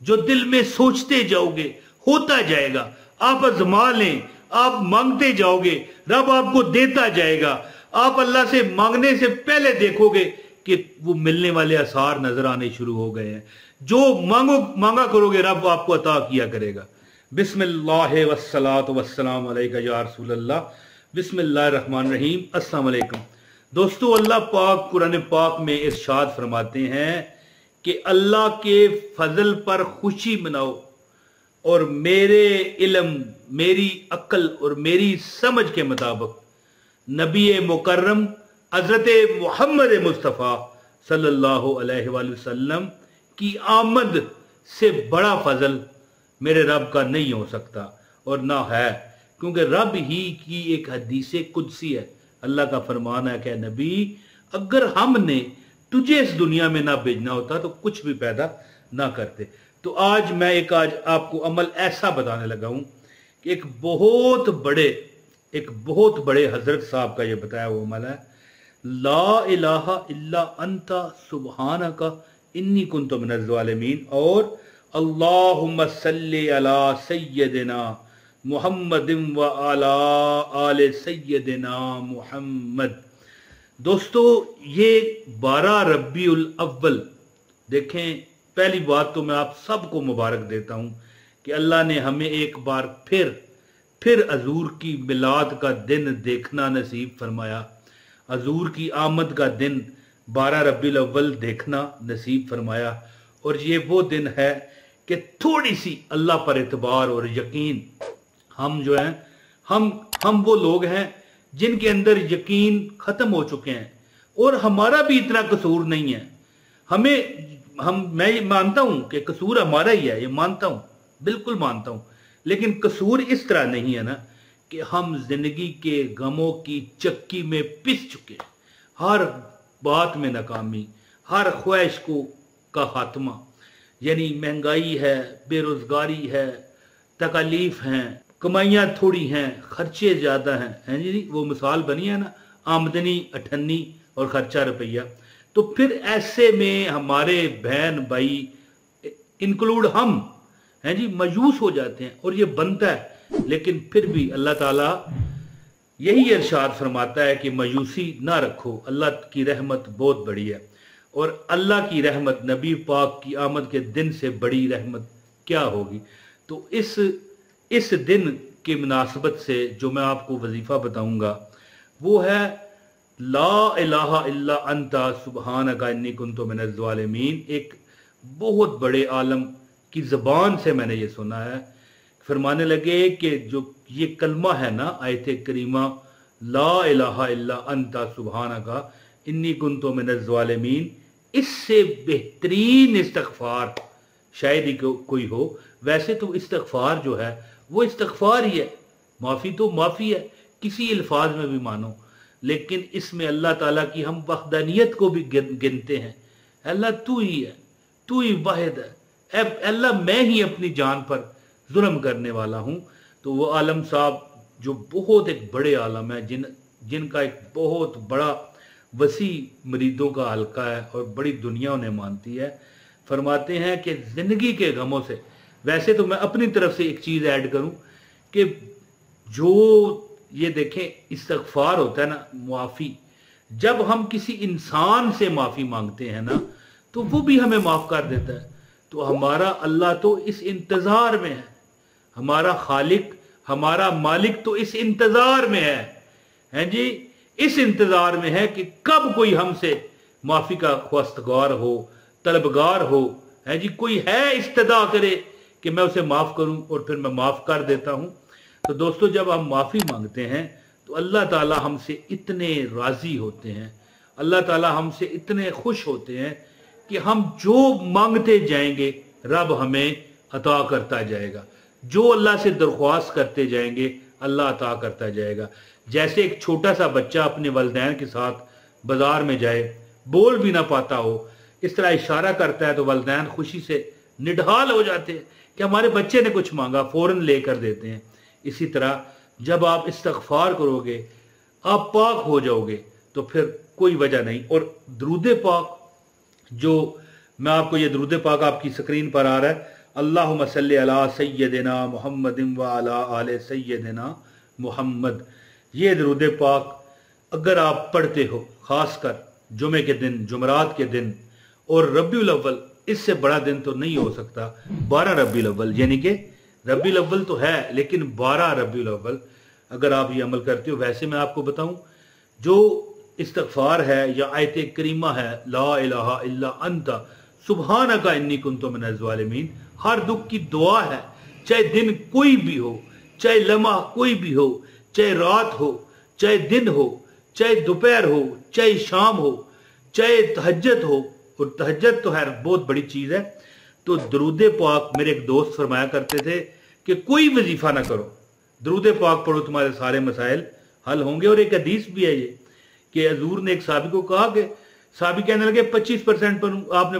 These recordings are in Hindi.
जो दिल में सोचते जाओगे होता जाएगा। आप आजमा लें, आप मांगते जाओगे, रब आपको देता जाएगा। आप अल्लाह से मांगने से पहले देखोगे कि वो मिलने वाले आसार नजर आने शुरू हो गए हैं। जो मांगा करोगे रब आपको अता किया करेगा। बिस्मिल्लाह वस्सलातु वस्सलामु अलैका या रसूल अल्लाह। बिस्मिल्लाहिर रहमानिर रहीम। अस्सलाम वालेकुम दोस्तों, अल्लाह पाक कुरान पाक में इरशाद फरमाते हैं कि अल्लाह के फजल पर खुशी मनाओ और मेरे इल्म, मेरी अक्ल और मेरी समझ के मुताबिक नबी मुकर्रम हजरत मोहम्मद मुस्तफ़ा सल्लल्लाहु अलैहि वसल्लम की आमद से बड़ा फजल मेरे रब का नहीं हो सकता और ना है, क्योंकि रब ही की एक हदीस कुदसी है। अल्लाह का फरमान है कि नबी, अगर हमने तुझे इस दुनिया में ना भेजना होता तो कुछ भी पैदा ना करते। तो आज मैं आज आपको अमल ऐसा बताने लगा हूं कि एक बहुत बड़े हजरत साहब का ये बताया हुआ अमल है। ला इलाहा इल्ला अंता सुब्हानका इन्नी कुन्तु मिनज़ ज़ालिमीन और अल्लाहुम्मा सल्ली अला सय्यदिना मुहम्मदिन व अला आले सय्यदिना मुहम्मद। दोस्तों, ये 12 रबीउल अव्वल, देखें, पहली बात तो मैं आप सबको मुबारक देता हूं कि अल्लाह ने हमें एक बार फिर हजूर की मिलाद का दिन देखना नसीब फरमाया। हजूर की आमद का दिन 12 रबीउल अव्वल देखना नसीब फरमाया। और ये वो दिन है कि थोड़ी सी अल्लाह पर एतबार और यकीन, हम जो हैं, हम वो लोग हैं जिनके अंदर यकीन खत्म हो चुके हैं और हमारा भी इतना कसूर नहीं है। मैं मानता हूं कि कसूर हमारा ही है, ये मानता हूं, बिल्कुल मानता हूं, लेकिन कसूर इस तरह नहीं है ना कि हम जिंदगी के गमों की चक्की में पिस चुके, हर बात में नाकामी, हर ख्वाहिश का खात्मा, यानी महंगाई है, बेरोजगारी है, तकलीफ हैं, कमाइयाँ थोड़ी हैं, खर्चे ज़्यादा हैं जी, वो मिसाल बनी है ना, आमदनी 98 और खर्चा रुपया। तो फिर ऐसे में हमारे बहन भाई इंक्लूड हम हैं जी, मायूस हो जाते हैं और ये बनता है। लेकिन फिर भी अल्लाह ताला यही इरशाद फरमाता है कि मायूसी ना रखो, अल्लाह की रहमत बहुत बड़ी है। और अल्लाह की रहमत, नबी पाक की आमद के दिन से बड़ी रहमत क्या होगी। तो इस दिन की मुनासबत से जो मैं आपको वजीफा बताऊंगा वो है ला इलाहा इल्ला अंता सुब्हानका इन्नी कुन्तु मिनज़ ज़ालिमीन। एक बहुत बड़े आलम की ज़बान से मैंने ये सुना है, फरमाने लगे कि जो ये कलमा है ना, आयत करीमा ला इलाहा इल्ला अंता सुब्हानका इन्नी कुन्तु मिनज़ ज़ालिमीन, इससे बेहतरीन इस्तग़फ़ार शायद ही कोई हो। वैसे तो इस्तग़फ़ार जो है वो इस्तग़फ़ार ही है, माफ़ी तो माफ़ी है, किसी अल्फाज में भी मानो, लेकिन इसमें अल्लाह ताला की हम वहदानियत को भी गिनते हैं। अल्लाह तू ही है, तू ही वाहिद है, अल्लाह मैं ही अपनी जान पर जुल्म करने वाला हूँ। तो वो आलम साहब जो बहुत एक बड़े आलम है, जिनका एक बहुत बड़ा वसी मरीदों का हल्का है और बड़ी दुनिया उन्हें मानती है, फरमाते हैं कि जिंदगी के गमों से, वैसे तो मैं अपनी तरफ से एक चीज़ ऐड करूं कि जो ये देखें इस्तग़फ़ार होता है ना, मुआफ़ी, जब हम किसी इंसान से माफ़ी मांगते हैं ना तो वो भी हमें माफ़ कर देता है। तो हमारा अल्लाह तो इस इंतज़ार में है, हमारा खालिक, हमारा मालिक तो इस इंतज़ार में है जी, इस इंतज़ार में है कि कब कोई हमसे माफ़ी का ख्वास्तगार हो, तलबगार हो, है जी, कोई है इस्तदा करे कि मैं उसे माफ़ करूं और फिर मैं माफ़ कर देता हूं। तो दोस्तों, जब हम माफ़ी मांगते हैं तो अल्लाह ताला हमसे इतने राज़ी होते हैं, अल्लाह ताला हमसे इतने खुश होते हैं कि हम जो मांगते जाएंगे रब हमें अता करता जाएगा, जो अल्लाह से दरख्वास्त करते जाएंगे अल्लाह अता करता जाएगा। जैसे एक छोटा सा बच्चा अपने वालिदैन के साथ बाजार में जाए, बोल भी ना पाता हो, इस तरह इशारा करता है तो वालिदैन खुशी से निढाल हो जाते हैं कि हमारे बच्चे ने कुछ मांगा, फौरन लेकर देते हैं। इसी तरह जब आप इस्तग़फ़ार करोगे, आप पाक हो जाओगे, तो फिर कोई वजह नहीं। और दरूद पाक, जो मैं आपको, ये दरूद पाक आपकी स्क्रीन पर आ रहा है, अल्लाहुम्मा सल्ली अला सय्यदिना मुहम्मदिन व अला आले सय्यदिना मुहम्मद। ये दरूद पाक अगर आप पढ़ते हो, खासकर जुमे के दिन, जुमरात के दिन और रबीउल अव्वल, इससे बड़ा दिन तो नहीं हो सकता। 12 रबीउल अव्वल, यानी कि रबीउल अव्वल तो है लेकिन 12 रबीउल अव्वल अगर आप ये अमल करते हो। वैसे मैं आपको बताऊं, जो इस्तगफार है या आयत करीमा है ला इलाहा इल्ला अंता सुब्हानका इन्नी कुन्तु मिनज़ ज़ालिमीन, हर दुख की दुआ है। चाहे दिन कोई भी हो, चाहे लम्हा कोई भी हो, चाहे रात हो, चाहे दिन हो, चाहे दोपहर हो, चाहे शाम हो, चाहे तहज्जुद हो, और तहज्जुद तो है बहुत बड़ी चीज है। तो दरूद पाक, मेरे एक दोस्त फरमाया करते थे कि कोई वजीफा ना करो, दरूद पाक पढ़ो, तुम्हारे सारे मसाइल हल होंगे। और एक हदीस भी है ये कि हजूर ने एक साहबी को कहा कि साहबी कहने लगे 25% पर आपने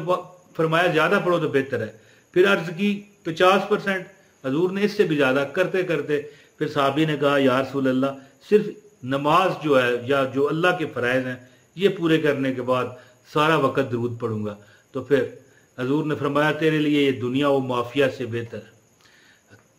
फरमाया ज्यादा पढ़ो तो बेहतर है। फिर अर्ज की 50%, हजूर ने इससे भी ज्यादा करते करते फिर साहबी ने कहा या रसूल अल्लाह, सिर्फ नमाज जो है या जो अल्लाह के फ़राइज़ हैं ये पूरे करने के बाद सारा वक्त दरूद पढ़ूंगा। तो फिर हजूर ने फरमाया तेरे लिए ये दुनिया व माफिया से बेहतर है।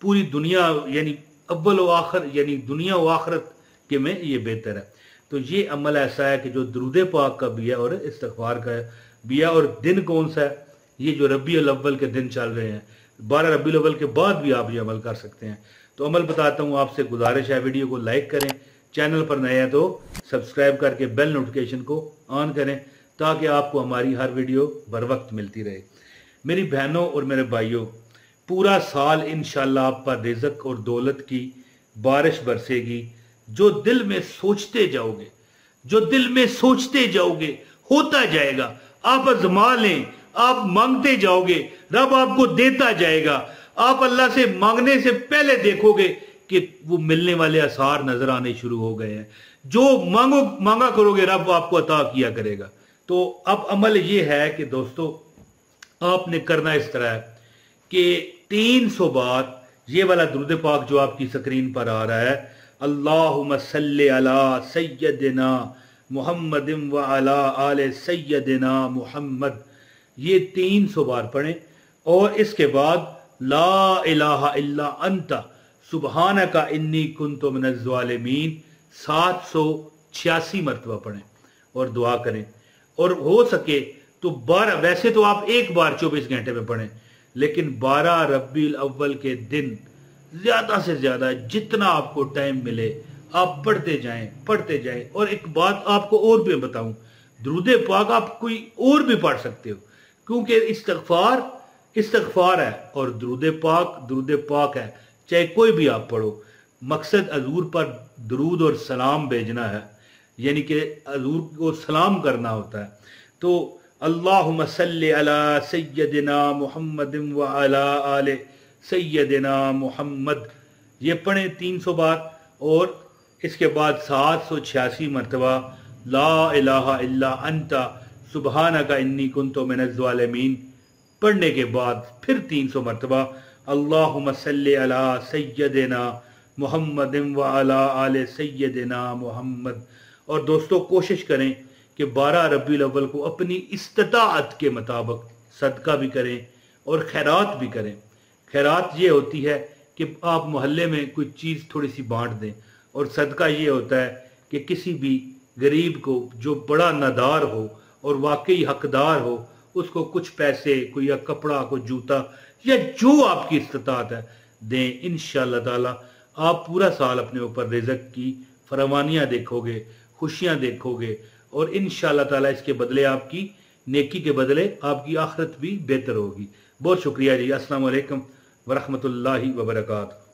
पूरी दुनिया यानी अव्वल व आखिर, यानी दुनिया व आखिरत के में ये बेहतर है। तो ये अमल ऐसा है कि जो दरूद पाक का भी है और इस्तगफार का भी है। और दिन कौन सा है? ये जो रबीउल अव्वल के दिन चल रहे हैं, 12 रबीउल अव्वल के बाद भी आप ये अमल कर सकते हैं। तो अमल बताता हूँ, आपसे गुजारिश है वीडियो को लाइक करें, चैनल पर नए हैं तो सब्सक्राइब करके बेल नोटिफिकेशन को ऑन करें ताकि आपको हमारी हर वीडियो बर वक्त मिलती रहे। मेरी बहनों और मेरे भाइयों, पूरा साल इंशाल्लाह आप पर रिज़्क और दौलत की बारिश बरसेगी। जो दिल में सोचते जाओगे, जो दिल में सोचते जाओगे होता जाएगा। आप आज़मा लें, आप मांगते जाओगे, रब आपको देता जाएगा। आप अल्लाह से मांगने से पहले देखोगे कि वो मिलने वाले आसार नजर आने शुरू हो गए हैं। जो मांगा करोगे रब आपको अता किया करेगा। तो अब अमल ये है कि दोस्तों, आपने करना इस तरह है कि 300 बार ये वाला दुरूद पाक जो आपकी स्क्रीन पर आ रहा है, अल्लाहुम्मा सल्ली अला सय्यदिना मुहम्मदिन व अला आले सय्यदिना मुहम्मद, ये 300 बार पढ़ें। और इसके बाद ला इलाहा इल्ला अंता सुब्हानका इन्नी कुन्तु मिनज़ ज़ालिमीन 786 मरतबा पढ़ें और दुआ करें। और हो सके तो 12, वैसे तो आप एक बार 24 घंटे में पढ़ें, लेकिन 12 रबीउल अव्वल के दिन ज्यादा से ज्यादा जितना आपको टाइम मिले आप पढ़ते जाएं। और एक बात आपको और भी बताऊं, दुरूद पाक आप कोई और भी पढ़ सकते हो, क्योंकि इस्तगफार है और दुरूद पाक है, चाहे कोई भी आप पढ़ो। मकसद हजूर पर दुरूद और सलाम भेजना है, यानी कि हजूर को सलाम करना होता है। तो अल्लाहुम्मा सल्ली अला सय्यदिना मुहम्मदिन व अला आले सय्यदिना मुहम्मद, ये पढ़ें 300 बार। और इसके बाद 786 मरतबा ला इलाहा इल्ला अंता सुब्हानका इन्नी कुन्तु मिनज़ ज़ालिमीन पढ़ने के बाद फिर 300 मरतबा अल्लाहुम्मा सल्ली अला सय्यदिना मुहम्मदिन व अला आले सय्यदिना मुहम्मद। और दोस्तों, कोशिश करें कि 12 रबीउल अव्वल को अपनी इस्तिताअत के मुताबिक सदका भी करें और खैरात भी करें। खैरात ये होती है कि आप मोहल्ले में कोई चीज़ थोड़ी सी बांट दें, और सदका ये होता है कि किसी भी गरीब को जो बड़ा नादार हो और वाकई हकदार हो, उसको कुछ पैसे, कोई या कपड़ा, कोई जूता, या जो आपकी इस्तिताअत है दें। इंशाअल्लाह ताला आप पूरा साल अपने ऊपर रिज़्क की फरावानियाँ देखोगे, खुशियाँ देखोगे, और इंशाअल्लाह ताला इसके बदले आपकी नेकी के बदले आपकी आखिरत भी बेहतर होगी। बहुत शुक्रिया जी। अस्सलाम वालेकुम व रहमतुल्लाहि व बरकातहू।